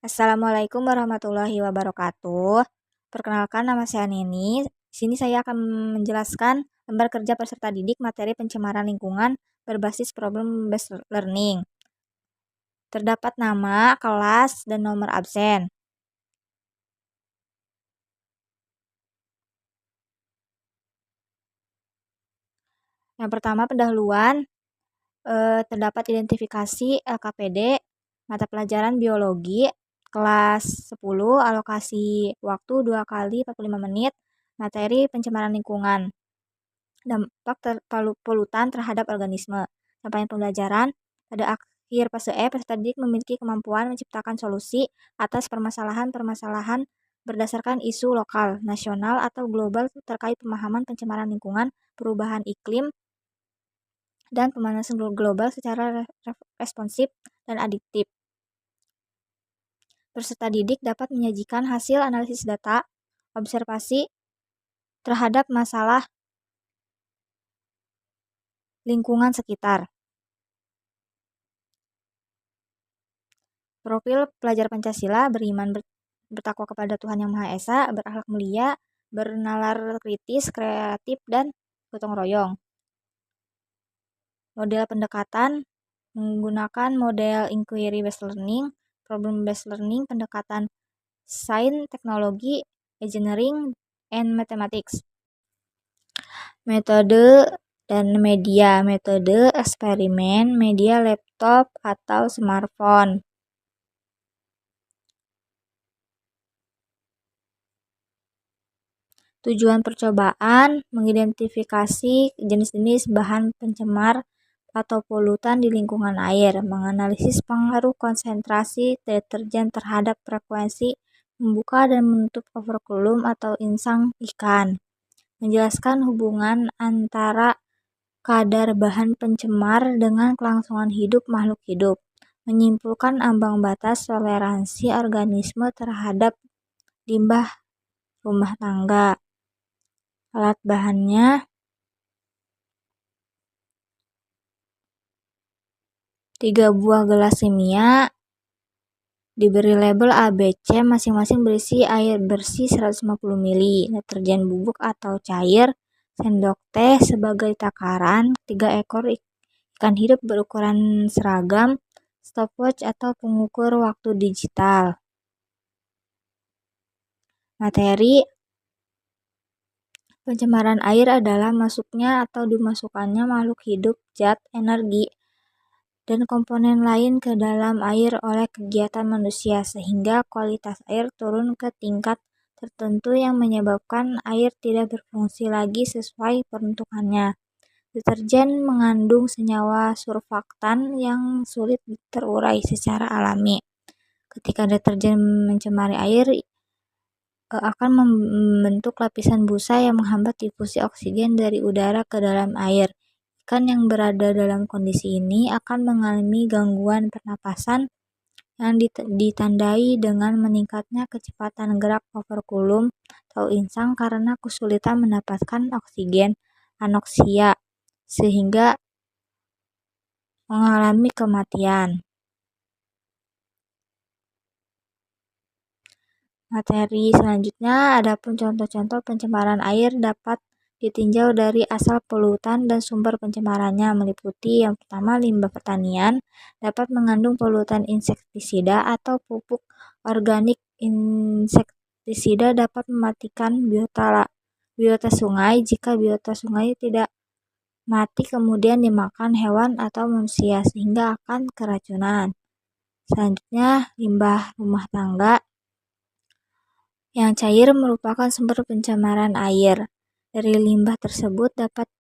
Assalamualaikum warahmatullahi wabarakatuh. Perkenalkan, nama saya Neni. Di sini saya akan menjelaskan lembar kerja peserta didik materi pencemaran lingkungan berbasis problem based learning. Terdapat nama, kelas, dan nomor absen. Yang pertama, pendahuluan. Terdapat identifikasi LKPD, mata pelajaran biologi, kelas 10, alokasi waktu 2 kali 45 menit, materi pencemaran lingkungan, dampak polutan terhadap organisme. Capaian pembelajaran, pada akhir fase E, peserta didik memiliki kemampuan menciptakan solusi atas permasalahan-permasalahan berdasarkan isu lokal, nasional, atau global terkait pemahaman pencemaran lingkungan, perubahan iklim, dan pemanasan global secara responsif dan adiktif. Peserta didik dapat menyajikan hasil analisis data, observasi terhadap masalah lingkungan sekitar. Profil pelajar Pancasila: beriman, bertakwa kepada Tuhan Yang Maha Esa, berakhlak mulia, bernalar kritis, kreatif, dan gotong royong. Model pendekatan menggunakan model inquiry based learning, problem based learning, pendekatan sains, teknologi, engineering, and mathematics. Metode dan media. Metode eksperimen, media laptop atau smartphone. Tujuan percobaan, mengidentifikasi jenis-jenis bahan pencemar atau polutan di lingkungan air, menganalisis pengaruh konsentrasi deterjen terhadap frekuensi membuka dan menutup overkulum atau insang ikan, menjelaskan hubungan antara kadar bahan pencemar dengan kelangsungan hidup makhluk hidup, menyimpulkan ambang batas toleransi organisme terhadap limbah rumah tangga. Alat bahannya 3 buah gelas kimia, diberi label ABC, masing-masing berisi air bersih 150 ml, deterjen bubuk atau cair, sendok teh sebagai takaran, 3 ekor ikan hidup berukuran seragam, stopwatch atau pengukur waktu digital. Materi pencemaran air adalah masuknya atau dimasukkannya makhluk hidup, zat, energi, dan komponen lain ke dalam air oleh kegiatan manusia sehingga kualitas air turun ke tingkat tertentu yang menyebabkan air tidak berfungsi lagi sesuai peruntukannya. Deterjen mengandung senyawa surfaktan yang sulit terurai secara alami. Ketika deterjen mencemari air, akan membentuk lapisan busa yang menghambat difusi oksigen dari udara ke dalam air. Ikan yang berada dalam kondisi ini akan mengalami gangguan pernapasan yang ditandai dengan meningkatnya kecepatan gerak overkulum atau insang karena kesulitan mendapatkan oksigen, anoksia, sehingga mengalami kematian. Materi selanjutnya, adapun contoh-contoh pencemaran air dapat ditinjau dari asal polutan dan sumber pencemarannya, meliputi yang pertama, limbah pertanian dapat mengandung polutan insektisida atau pupuk organik. Insektisida dapat mematikan biota sungai jika biota sungai tidak mati kemudian dimakan hewan atau manusia sehingga akan keracunan. Selanjutnya, limbah rumah tangga yang cair merupakan sumber pencemaran air. Dari limbah tersebut dapat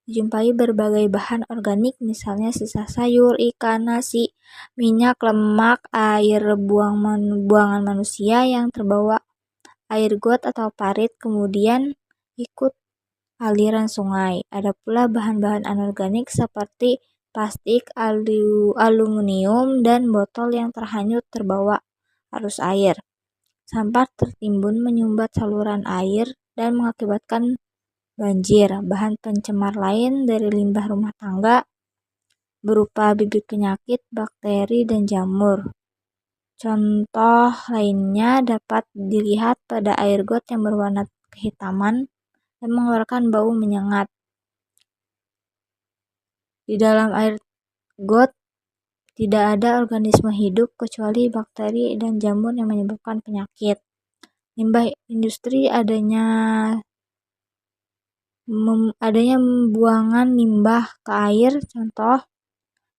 dijumpai berbagai bahan organik, misalnya sisa sayur, ikan, nasi, minyak, lemak, air buangan manusia yang terbawa air got atau parit kemudian ikut aliran sungai. Ada pula bahan-bahan anorganik seperti plastik, aluminium, dan botol yang terhanyut terbawa arus air. Sampah tertimbun menyumbat saluran air dan mengakibatkan banjir. Bahan pencemar lain dari limbah rumah tangga berupa bibit penyakit, bakteri, dan jamur. Contoh lainnya dapat dilihat pada air got yang berwarna kehitaman dan mengeluarkan bau menyengat. Di dalam air got tidak ada organisme hidup kecuali bakteri dan jamur yang menyebabkan penyakit. Limbah industri adanya buangan limbah ke air,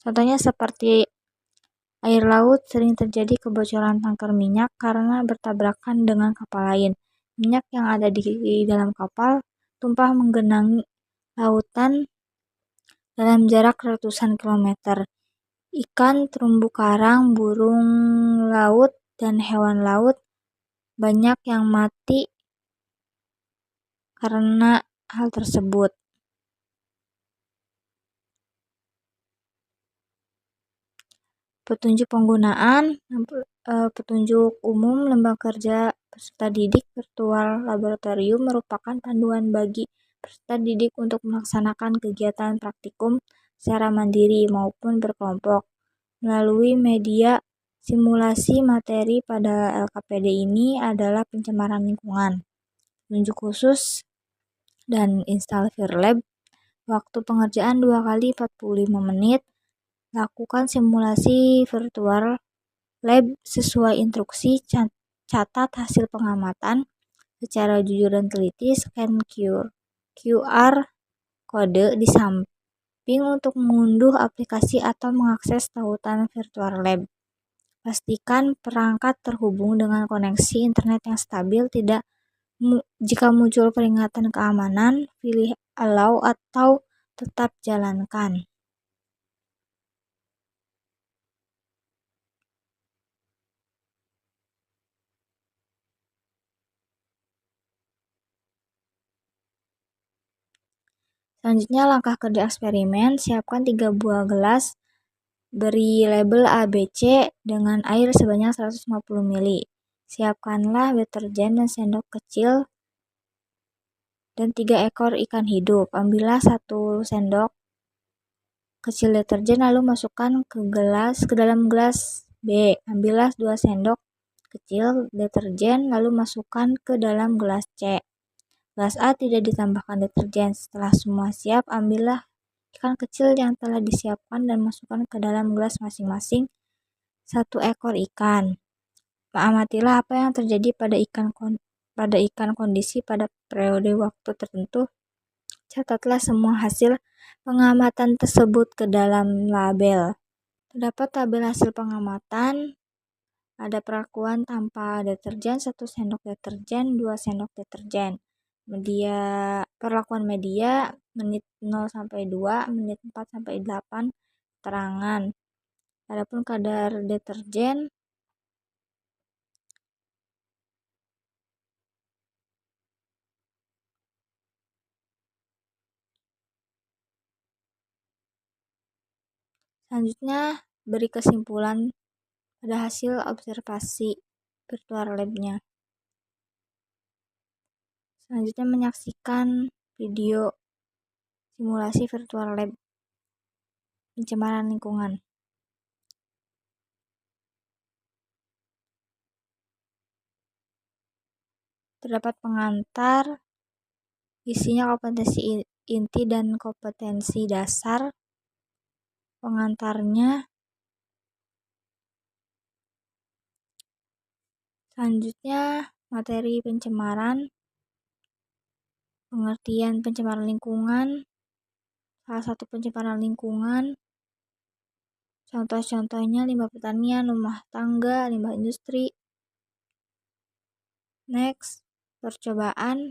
contohnya seperti air laut sering terjadi kebocoran tangker minyak karena bertabrakan dengan kapal lain. Minyak yang ada di dalam kapal tumpah menggenangi lautan dalam jarak ratusan kilometer. Ikan, terumbu karang, burung laut, dan hewan laut banyak yang mati karena hal tersebut. Petunjuk penggunaan, petunjuk umum lembaga kerja peserta didik virtual laboratorium merupakan panduan bagi peserta didik untuk melaksanakan kegiatan praktikum secara mandiri maupun berkelompok. Melalui media simulasi materi pada LKPD ini adalah pencemaran lingkungan, petunjuk khusus, dan install Firlab. Waktu pengerjaan 2 kali 45 menit. Lakukan simulasi virtual lab sesuai instruksi, catat hasil pengamatan secara jujur dan teliti, scan QR kode di samping untuk mengunduh aplikasi atau mengakses tautan virtual lab. Pastikan perangkat terhubung dengan koneksi internet yang stabil. Jika muncul peringatan keamanan, pilih allow atau tetap jalankan. Selanjutnya, langkah kerja eksperimen. Siapkan 3 buah gelas, beri label ABC dengan air sebanyak 150 ml. Siapkanlah deterjen dan sendok kecil dan 3 ekor ikan hidup. Ambillah 1 sendok kecil deterjen lalu masukkan ke dalam gelas B. Ambillah 2 sendok kecil deterjen lalu masukkan ke dalam gelas C. Gelas A tidak ditambahkan deterjen. Setelah semua siap, ambillah ikan kecil yang telah disiapkan dan masukkan ke dalam gelas masing-masing 1 ekor ikan. Amatilah apa yang terjadi pada ikan kondisi pada periode waktu tertentu. Catatlah semua hasil pengamatan tersebut ke dalam label. Terdapat tabel hasil pengamatan. Ada perlakuan tanpa deterjen, 1 sendok deterjen, 2 sendok deterjen. Perlakuan media menit 0-2, menit 4-8 keterangan. Adapun kadar deterjen selanjutnya beri kesimpulan pada hasil observasi virtual lab-nya. Selanjutnya menyaksikan video simulasi virtual lab pencemaran lingkungan. Terdapat pengantar, isinya kompetensi inti dan kompetensi dasar. Pengantarnya, selanjutnya materi pencemaran, pengertian pencemaran lingkungan, salah satu pencemaran lingkungan, contoh-contohnya limbah pertanian, rumah tangga, limbah industri. Next, percobaan.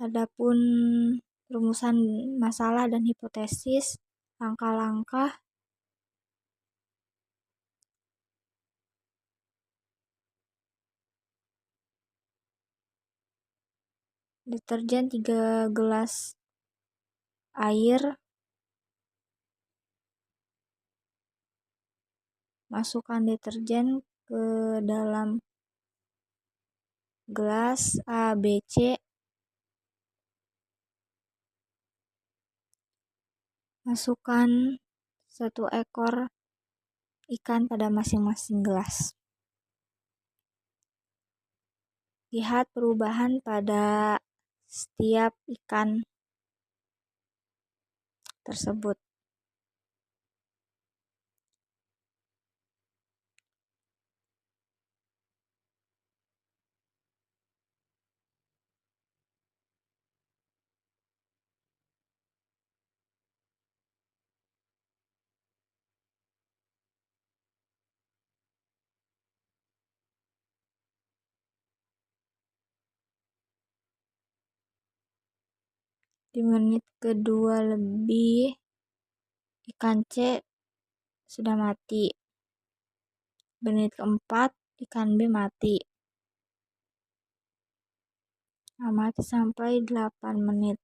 Adapun rumusan masalah dan hipotesis, langkah-langkah. Deterjen 3 gelas air. Masukkan deterjen ke dalam gelas ABC. Masukkan 1 ekor ikan pada masing-masing gelas. Lihat perubahan pada setiap ikan tersebut. Di menit kedua lebih, ikan C sudah mati. Menit keempat, ikan B mati. Amati sampai 8 menit.